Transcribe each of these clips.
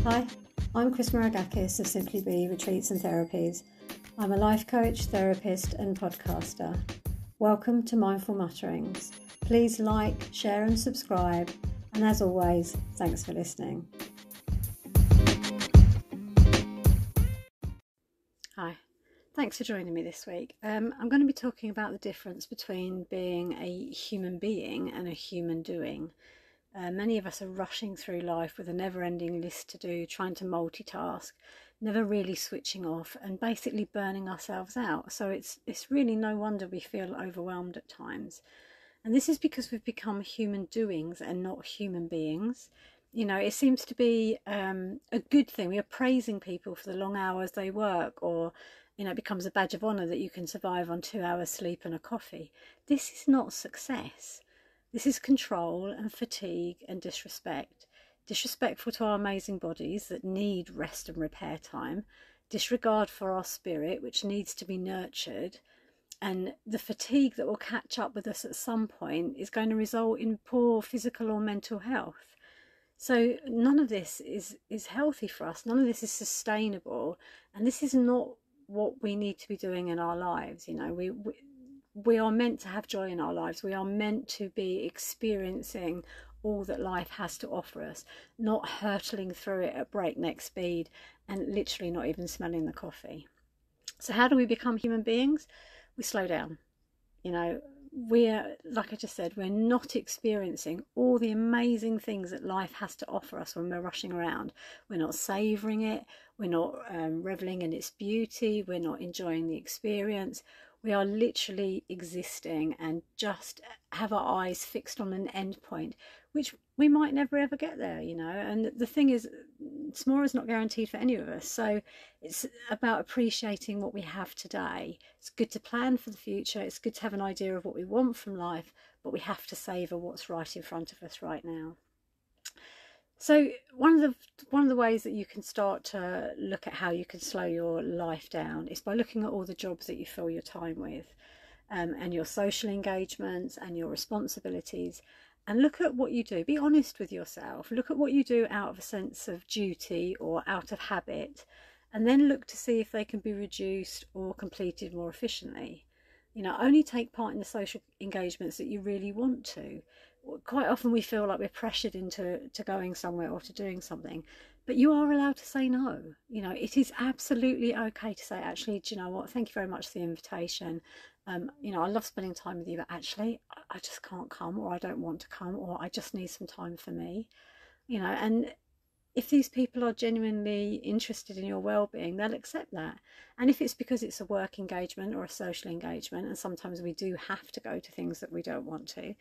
Hi, I'm Chris Maragakis of Simply Be Retreats and Therapies. I'm a life coach, therapist and podcaster. Welcome to Mindful Mutterings. Please like, share and subscribe. And as always, thanks for listening. Hi, thanks for joining me this week. I'm going to be talking about the difference between being a human being and a human doing. Many of us are rushing through life with a never-ending list to do, trying to multitask, never really switching off and basically burning ourselves out. So it's really no wonder we feel overwhelmed at times. And this is because we've become human doings and not human beings. You know, it seems to be a good thing. We are praising people for the long hours they work, or, you know, it becomes a badge of honour that you can survive on 2 hours sleep and a coffee. This is not success. This is control and fatigue and disrespect. Disrespectful to our amazing bodies that need rest and repair time. Disregard for our spirit, which needs to be nurtured. And the fatigue that will catch up with us at some point is going to result in poor physical or mental health. So none of this is healthy for us. None of this is sustainable. And this is not what we need to be doing in our lives. You know, we are meant to have joy in our lives. We are meant to be experiencing all that life has to offer us, not hurtling through it at breakneck speed and literally not even smelling the coffee. So how do we become human beings? We slow down. You know, we're, like I just said, we're not experiencing all the amazing things that life has to offer us when we're rushing around. We're not savouring it. We're not reveling in its beauty. We're not enjoying the experience. We are literally existing and just have our eyes fixed on an end point, which we might never ever get there, you know. And the thing is, tomorrow is not guaranteed for any of us. So it's about appreciating what we have today. It's good to plan for the future. It's good to have an idea of what we want from life, but we have to savour what's right in front of us right now. So one of the ways that you can start to look at how you can slow your life down is by looking at all the jobs that you fill your time with, and your social engagements and your responsibilities, and look at what you do. Be honest with yourself. Look at what you do out of a sense of duty or out of habit, and then look to see if they can be reduced or completed more efficiently. You know, only take part in the social engagements that you really want to. Quite often we feel like we're pressured into going somewhere or to doing something, but you are allowed to say no. You know, it is absolutely okay to say, actually, do you know what, thank you very much for the invitation. You know, I love spending time with you, but actually I just can't come, or I don't want to come, or I just need some time for me. You know, and if these people are genuinely interested in your well-being, they'll accept that. And if it's because it's a work engagement or a social engagement, and sometimes we do have to go to things that we don't want to,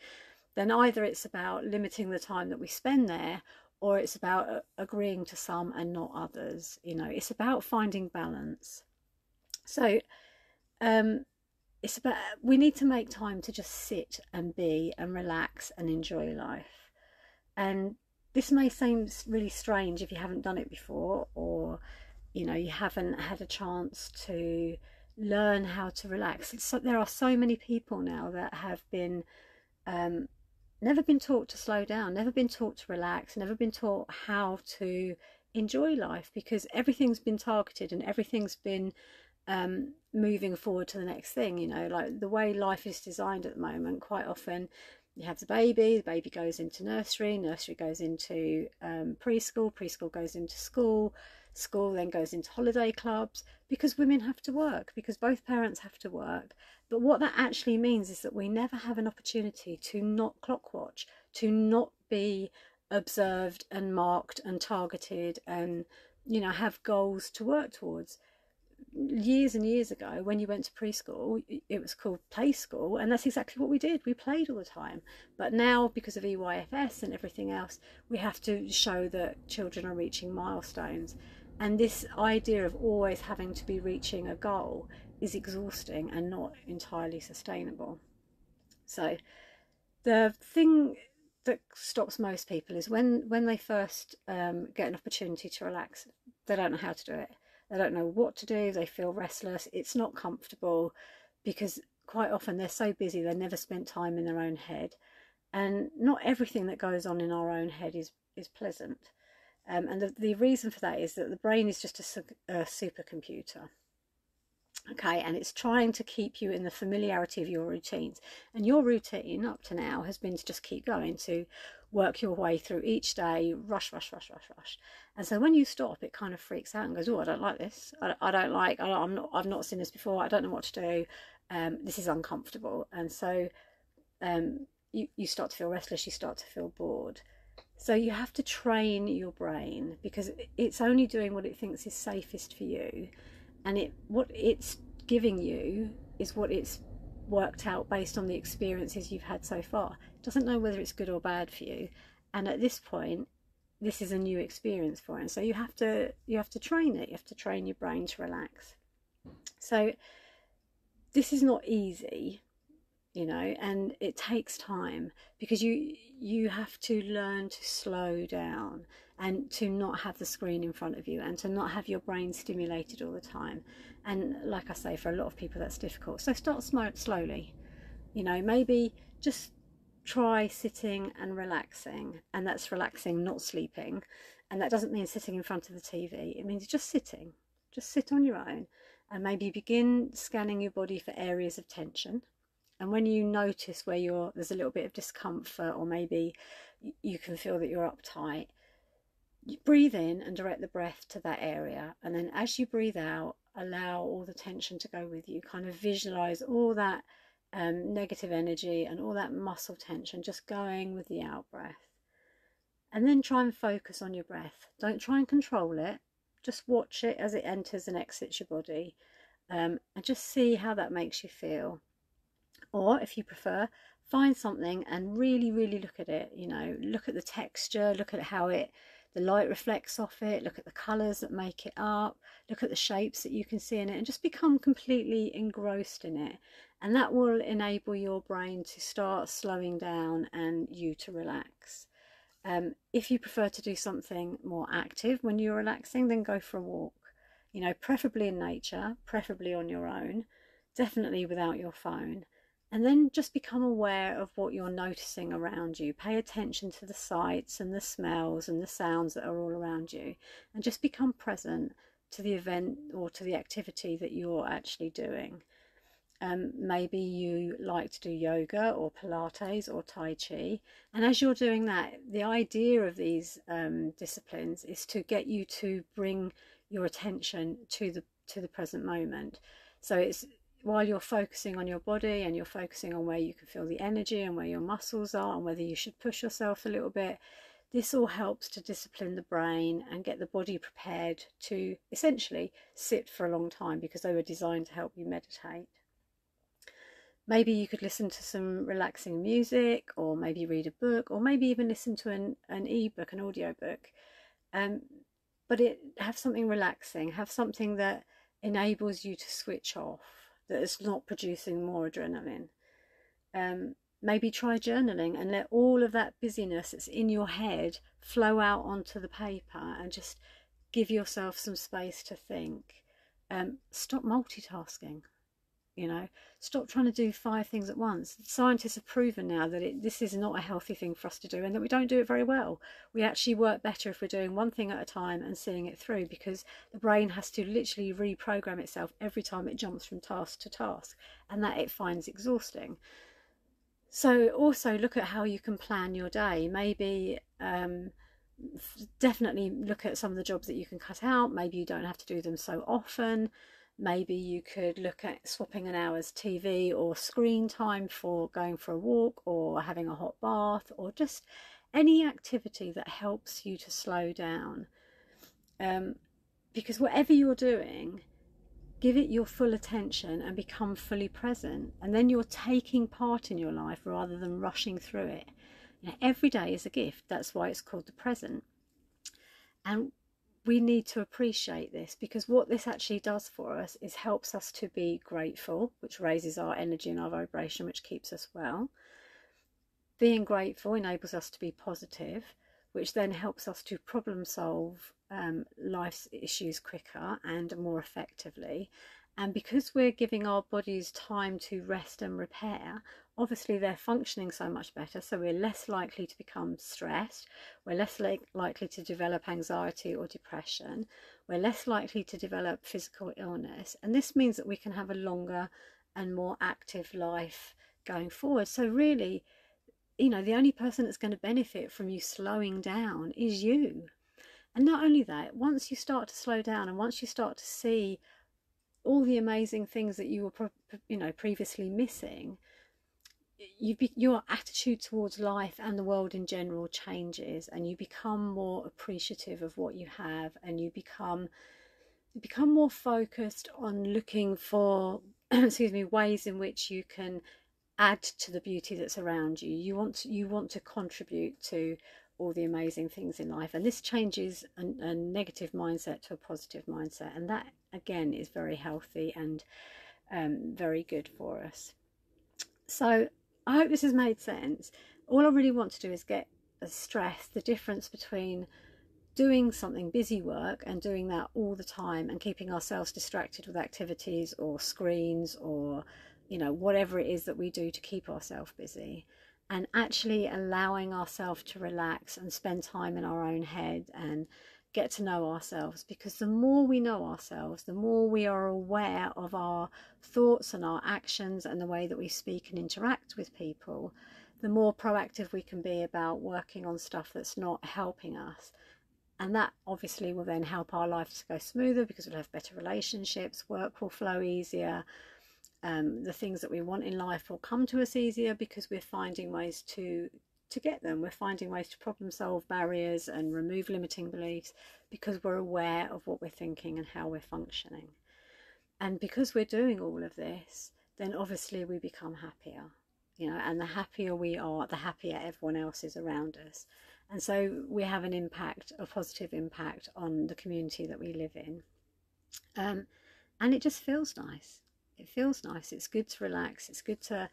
then either it's about limiting the time that we spend there, or it's about agreeing to some and not others. You know, it's about finding balance. So it's about, we need to make time to just sit and be and relax and enjoy life. And this may seem really strange if you haven't done it before, or, you know, you haven't had a chance to learn how to relax. So there are so many people now that have been never been taught to slow down, never been taught to relax, never been taught how to enjoy life, because everything's been targeted and everything's been moving forward to the next thing. You know, like the way life is designed at the moment, quite often you have the baby goes into nursery goes into preschool goes into school then goes into holiday clubs, because women have to work, because both parents have to work. But what that actually means is that we never have an opportunity to not clock watch, to not be observed and marked and targeted, and, you know, have goals to work towards. Years and years ago, when you went to preschool, it was called play school, and that's exactly what we did. We played all the time. But now, because of EYFS and everything else, we have to show that children are reaching milestones. And this idea of always having to be reaching a goal is exhausting and not entirely sustainable. So the thing that stops most people is when they first get an opportunity to relax, they don't know how to do it. They don't know what to do. They feel restless. It's not comfortable, because quite often they're so busy they never spent time in their own head. And not everything that goes on in our own head is pleasant. And the reason for that is that the brain is just a supercomputer. Okay, and it's trying to keep you in the familiarity of your routines. And your routine up to now has been to just keep going, to work your way through each day, rush, rush, rush, rush, rush. And so when you stop, it kind of freaks out and goes, "Oh, I don't like this. I don't like. I've not seen this before. I don't know what to do. This is uncomfortable." And so you start to feel restless. You start to feel bored. So you have to train your brain, because it's only doing what it thinks is safest for you, and what it's giving you is what it's worked out based on the experiences you've had so far. It doesn't know whether it's good or bad for you, and at this point, this is a new experience for it. And so you have to train it. You have to train your brain to relax. So this is not easy, and it takes time, because you have to learn to slow down and to not have the screen in front of you and to not have your brain stimulated all the time. And like I say, for a lot of people that's difficult. So start slowly. Maybe just try sitting and relaxing, and that's relaxing, not sleeping. And that doesn't mean sitting in front of the TV. It means just sitting. Just sit on your own, and maybe begin scanning your body for areas of tension. And when you notice where there's a little bit of discomfort, or maybe you can feel that you're uptight, you breathe in and direct the breath to that area. And then as you breathe out, allow all the tension to go with you. Kind of visualize all that negative energy and all that muscle tension just going with the out breath. And then try and focus on your breath. Don't try and control it. Just watch it as it enters and exits your body, and just see how that makes you feel. Or if you prefer, find something and really, really look at it. Look at the texture, look at how the light reflects off it, look at the colours that make it up, look at the shapes that you can see in it, and just become completely engrossed in it. And that will enable your brain to start slowing down and you to relax. If you prefer to do something more active when you're relaxing, then go for a walk. Preferably in nature, preferably on your own, definitely without your phone. And then just become aware of what you're noticing around you. Pay attention to the sights and the smells and the sounds that are all around you. And just become present to the event or to the activity that you're actually doing. Maybe you like to do yoga or Pilates or Tai Chi. And as you're doing that, the idea of these disciplines is to get you to bring your attention to the present moment. So it's while you're focusing on your body and you're focusing on where you can feel the energy and where your muscles are and whether you should push yourself a little bit, this all helps to discipline the brain and get the body prepared to essentially sit for a long time, because they were designed to help you meditate. Maybe you could listen to some relaxing music, or maybe read a book, or maybe even listen to an ebook, an audio book. But have something relaxing, have something that enables you to switch off, that is not producing more adrenaline. Maybe try journaling and let all of that busyness that's in your head flow out onto the paper, and just give yourself some space to think. Stop multitasking. Stop trying to do 5 things at once. Scientists have proven now that this is not a healthy thing for us to do, and that we don't do it very well. We actually work better if we're doing one thing at a time and seeing it through, because the brain has to literally reprogram itself every time it jumps from task to task, and that it finds exhausting. So also look at how you can plan your day. Maybe definitely look at some of the jobs that you can cut out. Maybe you don't have to do them so often. Maybe you could look at swapping an hour's TV or screen time for going for a walk or having a hot bath, or just any activity that helps you to slow down. Because whatever you're doing, give it your full attention and become fully present. And then you're taking part in your life rather than rushing through it. Every day is a gift. That's why it's called the present. And we need to appreciate this, because what this actually does for us is helps us to be grateful, which raises our energy and our vibration, which keeps us well. Being grateful enables us to be positive, which then helps us to problem solve life's issues quicker and more effectively. And because we're giving our bodies time to rest and repair, obviously they're functioning so much better. So we're less likely to become stressed. We're less likely to develop anxiety or depression. We're less likely to develop physical illness. And this means that we can have a longer and more active life going forward. So really, the only person that's going to benefit from you slowing down is you. And not only that, once you start to slow down and once you start to see all the amazing things that you were previously missing, your attitude towards life and the world in general changes, and you become more appreciative of what you have, and you become more focused on looking for excuse me, ways in which you can add to the beauty that's around you. You want to contribute to all the amazing things in life, and this changes a negative mindset to a positive mindset, and that again is very healthy and very good for us. So I hope this has made sense. All I really want to do is stress the difference between doing something, busy work, and doing that all the time and keeping ourselves distracted with activities or screens or whatever it is that we do to keep ourselves busy, and actually allowing ourselves to relax and spend time in our own head and get to know ourselves. Because the more we know ourselves, the more we are aware of our thoughts and our actions and the way that we speak and interact with people, the more proactive we can be about working on stuff that's not helping us. And that obviously will then help our life to go smoother, because we'll have better relationships, work will flow easier, the things that we want in life will come to us easier, because we're finding ways to get them. We're finding ways to problem solve barriers and remove limiting beliefs, because we're aware of what we're thinking and how we're functioning. And because we're doing all of this, then obviously we become happier, and the happier we are, the happier everyone else is around us. And so we have an impact, a positive impact on the community that we live in. And it just feels nice. It feels nice. It's good to relax. It's good to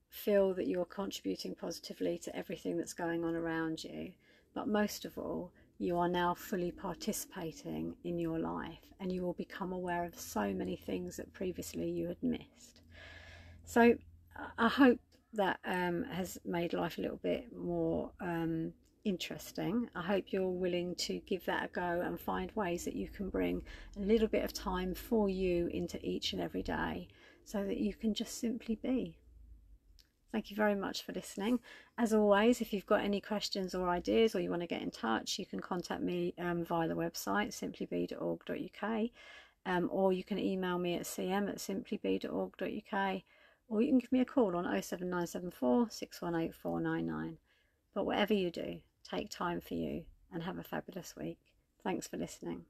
feel that you're contributing positively to everything that's going on around you. But most of all, you are now fully participating in your life, and you will become aware of so many things that previously you had missed. So I hope that has made life a little bit more interesting. I hope you're willing to give that a go and find ways that you can bring a little bit of time for you into each and every day, so that you can just simply be. Thank you very much for listening. As always, if you've got any questions or ideas, or you want to get in touch, you can contact me via the website simplybe.org.uk, or you can email me at cm@simplybe.org.uk, or you can give me a call on 07974 618 499. But whatever you do, take time for you and have a fabulous week. Thanks for listening.